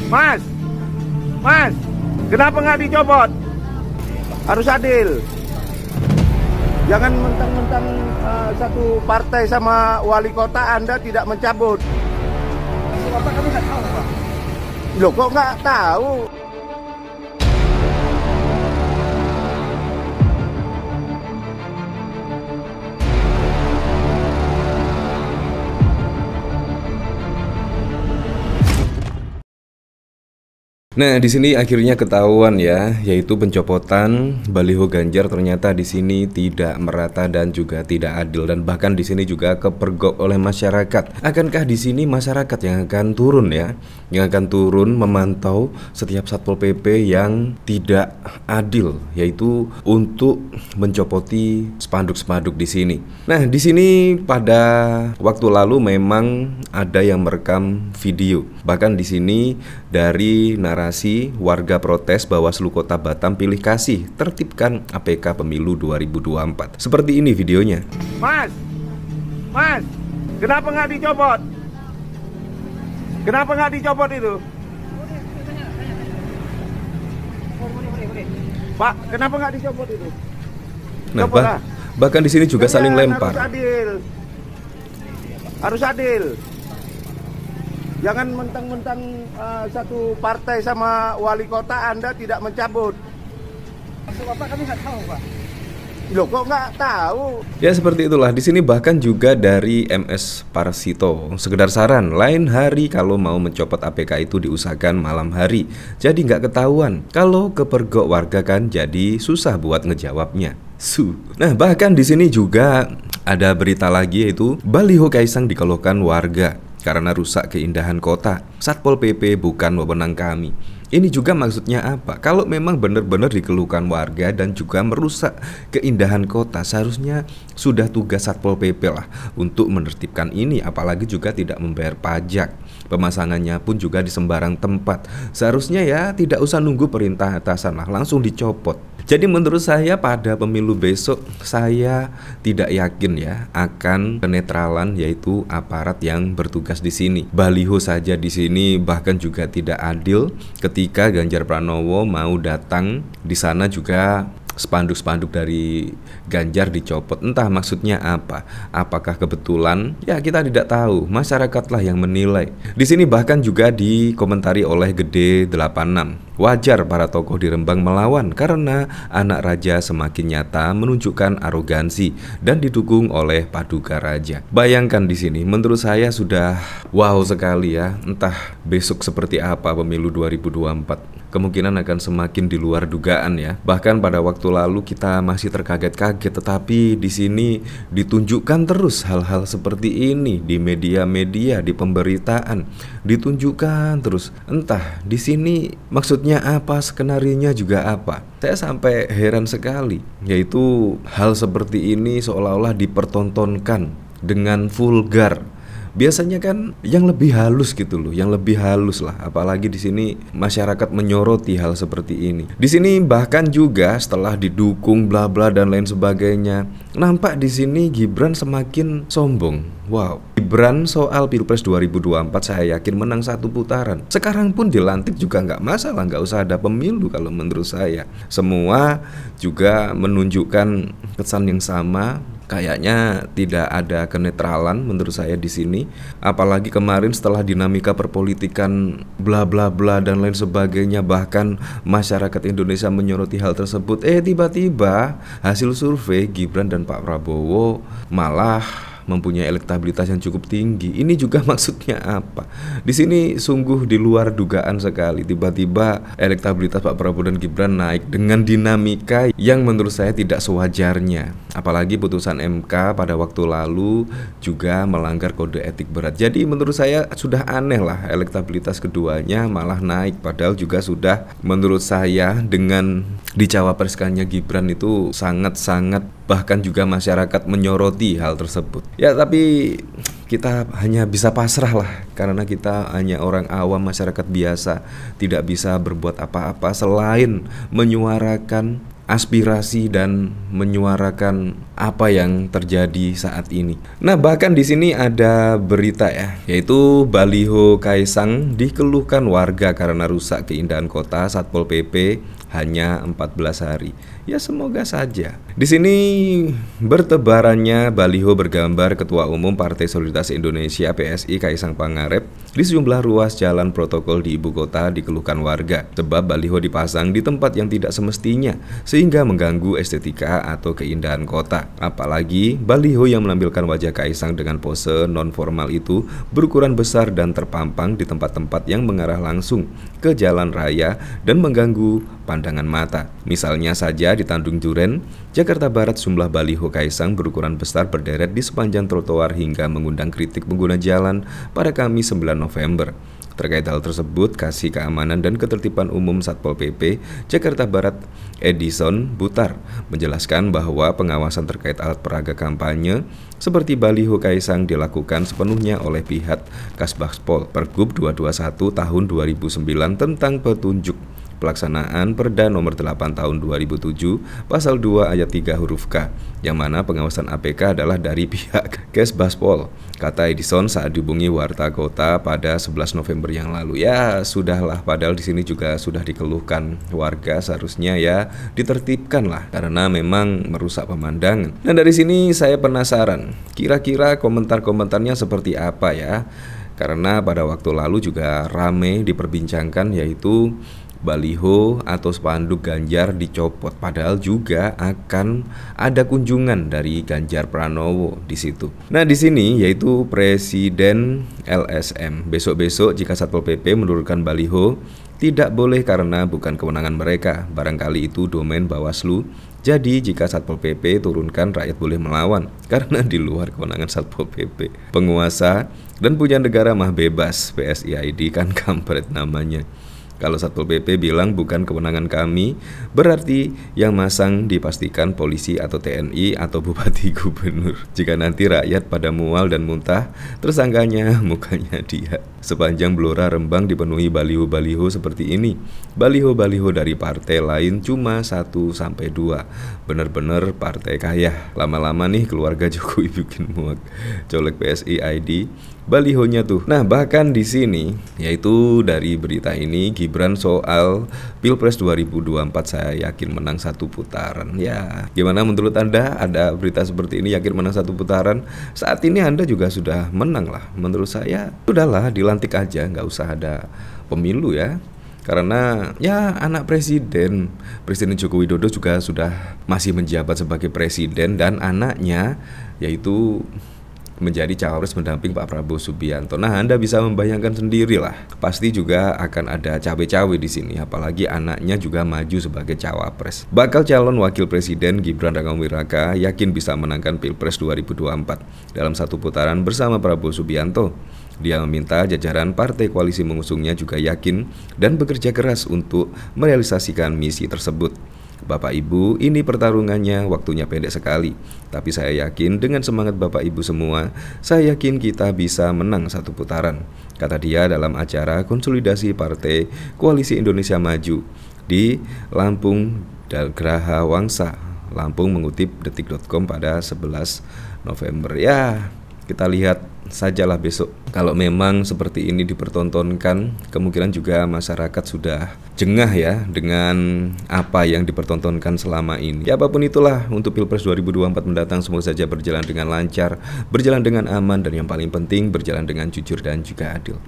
Mas, Mas, kenapa nggak dicopot? Harus adil. Jangan mentang-mentang satu partai sama wali kota Anda tidak mencabut. Bapak kami nggak tahu, Pak. Loh, kok nggak tahu? Nah, di sini akhirnya ketahuan ya, yaitu pencopotan baliho Ganjar ternyata di sini tidak merata dan juga tidak adil, dan bahkan di sini juga kepergok oleh masyarakat. Akankah di sini masyarakat yang akan turun ya, yang akan turun memantau setiap Satpol PP yang tidak adil, yaitu untuk mencopoti spanduk-spanduk di sini. Nah, di sini pada waktu lalu memang ada yang merekam video. Bahkan di sini dari narasi warga protes Bawaslu Kota Batam pilih kasih, tertibkan APK Pemilu 2024. Seperti ini videonya. Mas, Mas, kenapa nggak dicopot? Kenapa nggak dicopot itu? Pak, kenapa nggak dicopot itu? Nah, bahkan di sini juga saling lempar. Harus adil. Harus adil. Jangan mentang-mentang satu partai sama wali kota Anda tidak mencabut. Bapak kami nggak tahu, Pak. Loh, kok nggak tahu? Ya seperti itulah. Di sini bahkan juga dari MS Parsito, sekedar saran, lain hari kalau mau mencopot APK itu diusahakan malam hari, jadi nggak ketahuan. Kalau kepergok warga kan jadi susah buat ngejawabnya. Nah, bahkan di sini juga ada berita lagi, yaitu baliho Kaisang dikeluhkan warga karena rusak keindahan kota. Satpol PP bukan wewenang kami. Ini juga maksudnya apa? Kalau memang benar-benar dikeluhkan warga dan juga merusak keindahan kota, seharusnya sudah tugas Satpol PP lah untuk menertibkan ini, apalagi juga tidak membayar pajak. Pemasangannya pun juga di sembarang tempat. Seharusnya ya tidak usah nunggu perintah atasan lah, langsung dicopot. Jadi menurut saya pada pemilu besok saya tidak yakin ya akan kenetralan, yaitu aparat yang bertugas di sini. Baliho saja di sini bahkan juga tidak adil. Ketika Ganjar Pranowo mau datang di sana juga spanduk-spanduk dari Ganjar dicopot. Entah maksudnya apa. Apakah kebetulan? Ya kita tidak tahu. Masyarakatlah yang menilai. Di sini bahkan juga dikomentari oleh Gede 86. Wajar para tokoh di Rembang melawan karena anak raja semakin nyata menunjukkan arogansi dan didukung oleh Paduka Raja. Bayangkan di sini, menurut saya sudah wow sekali ya. Entah besok seperti apa pemilu 2024. Kemungkinan akan semakin di luar dugaan ya. Bahkan pada waktu lalu kita masih terkaget-kaget, tetapi di sini ditunjukkan terus hal-hal seperti ini di media-media, di pemberitaan, ditunjukkan terus. Entah di sini maksudnya apa, skenarionya juga apa. Saya sampai heran sekali, yaitu hal seperti ini seolah-olah dipertontonkan dengan vulgar. Biasanya kan yang lebih halus gitu loh, yang lebih halus lah. Apalagi di sini masyarakat menyoroti hal seperti ini. Di sini bahkan juga setelah didukung bla bla dan lain sebagainya, nampak di sini Gibran semakin sombong. Wow, Gibran soal Pilpres 2024 saya yakin menang satu putaran. Sekarang pun dilantik juga nggak masalah, nggak usah ada pemilu kalau menurut saya. Semua juga menunjukkan kesan yang sama. Kayaknya tidak ada kenetralan menurut saya di sini. Apalagi kemarin setelah dinamika perpolitikan bla bla bla dan lain sebagainya, bahkan masyarakat Indonesia menyoroti hal tersebut. Tiba-tiba hasil survei Gibran dan Pak Prabowo malah mempunyai elektabilitas yang cukup tinggi. Ini juga maksudnya apa? Di sini sungguh di luar dugaan sekali. Tiba-tiba elektabilitas Pak Prabowo dan Gibran naik dengan dinamika yang menurut saya tidak sewajarnya. Apalagi putusan MK pada waktu lalu juga melanggar kode etik berat. Jadi menurut saya sudah aneh lah elektabilitas keduanya malah naik. Padahal juga sudah menurut saya dengan dicawapreskannya Gibran itu sangat-sangat, bahkan juga masyarakat menyoroti hal tersebut. Ya tapi kita hanya bisa pasrah lah, karena kita hanya orang awam, masyarakat biasa, tidak bisa berbuat apa-apa selain menyuarakan aspirasi dan menyuarakan apa yang terjadi saat ini. Nah, bahkan di sini ada berita ya, yaitu baliho Kaisang dikeluhkan warga karena rusak keindahan kota. Satpol PP hanya 14 hari. Ya semoga saja. Di sini bertebarannya baliho bergambar Ketua Umum Partai Solidaritas Indonesia PSI Kaisang Pangarep di sejumlah ruas jalan protokol di ibu kota dikeluhkan warga sebab baliho dipasang di tempat yang tidak semestinya sehingga mengganggu estetika atau keindahan kota. Apalagi baliho yang menampilkan wajah Kaisang dengan pose non formal itu berukuran besar dan terpampang di tempat-tempat yang mengarah langsung ke jalan raya dan mengganggu pandangan mata. Misalnya saja di Tanjung Duren, Jakarta Barat, jumlah baliho Kaisang berukuran besar berderet di sepanjang trotoar hingga mengundang kritik pengguna jalan pada Kamis 9 November. Terkait hal tersebut, Kasih Keamanan dan Ketertiban Umum Satpol PP Jakarta Barat Edison Butar menjelaskan bahwa pengawasan terkait alat peraga kampanye seperti baliho Kaisang dilakukan sepenuhnya oleh pihak Kasbaspol Pergub 221 tahun 2009 tentang petunjuk pelaksanaan Perda nomor 8 tahun 2007 pasal 2 ayat 3 huruf K, yang mana pengawasan APK adalah dari pihak Kasbaspol, kata Edison saat dihubungi Warta Kota pada 11 November yang lalu. Ya sudahlah, padahal di sini juga sudah dikeluhkan warga, seharusnya ya ditertibkan lah karena memang merusak pemandangan. Nah, dari sini saya penasaran, kira-kira komentar-komentarnya seperti apa ya? Karena pada waktu lalu juga rame diperbincangkan, yaitu baliho atau spanduk Ganjar dicopot, padahal juga akan ada kunjungan dari Ganjar Pranowo di situ. Nah, di sini yaitu Presiden LSM. Besok-besok jika Satpol PP menurunkan baliho, tidak boleh karena bukan kewenangan mereka. Barangkali itu domain Bawaslu. Jadi jika Satpol PP turunkan, rakyat boleh melawan karena di luar kewenangan Satpol PP. Penguasa dan punya negara mah bebas. PSI ID kan kampret namanya. Kalau Satpol PP bilang bukan kewenangan kami, berarti yang masang dipastikan polisi atau TNI atau bupati gubernur. Jika nanti rakyat pada mual dan muntah, tersangkanya mukanya dia. Sepanjang Blora Rembang dipenuhi baliho-baliho seperti ini. Baliho-baliho dari partai lain cuma 1-2. Bener-bener partai kaya. Lama-lama nih keluarga Jokowi bikin muak. Colek PSI ID balihonya tuh. Nah, bahkan di sini yaitu dari berita ini, Gibran soal Pilpres 2024 saya yakin menang 1 putaran. Ya, gimana menurut Anda? Ada berita seperti ini, yakin menang 1 putaran? Saat ini Anda juga sudah menang lah. Menurut saya sudahlah, dilantik aja, nggak usah ada pemilu ya. Karena ya anak Presiden Joko Widodo juga sudah masih menjabat sebagai presiden, dan anaknya yaitu menjadi cawapres mendamping Pak Prabowo Subianto. Nah, Anda bisa membayangkan sendirilah, pasti juga akan ada cawe-cawe di sini, apalagi anaknya juga maju sebagai cawapres. Bakal calon wakil presiden Gibran Rakawiraka yakin bisa menangkan Pilpres 2024 dalam 1 putaran bersama Prabowo Subianto. Dia meminta jajaran partai koalisi mengusungnya juga yakin dan bekerja keras untuk merealisasikan misi tersebut. Bapak Ibu, ini pertarungannya, waktunya pendek sekali. Tapi saya yakin dengan semangat Bapak Ibu semua, saya yakin kita bisa menang 1 putaran, kata dia dalam acara konsolidasi Partai Koalisi Indonesia Maju di Lampung Graha Wangsa, Lampung, mengutip detik.com pada 11 November. Ya, kita lihat sajalah besok. Kalau memang seperti ini dipertontonkan, kemungkinan juga masyarakat sudah jengah ya dengan apa yang dipertontonkan selama ini. Ya, apapun itulah, untuk Pilpres 2024 mendatang semoga saja berjalan dengan lancar, berjalan dengan aman, dan yang paling penting berjalan dengan jujur dan juga adil.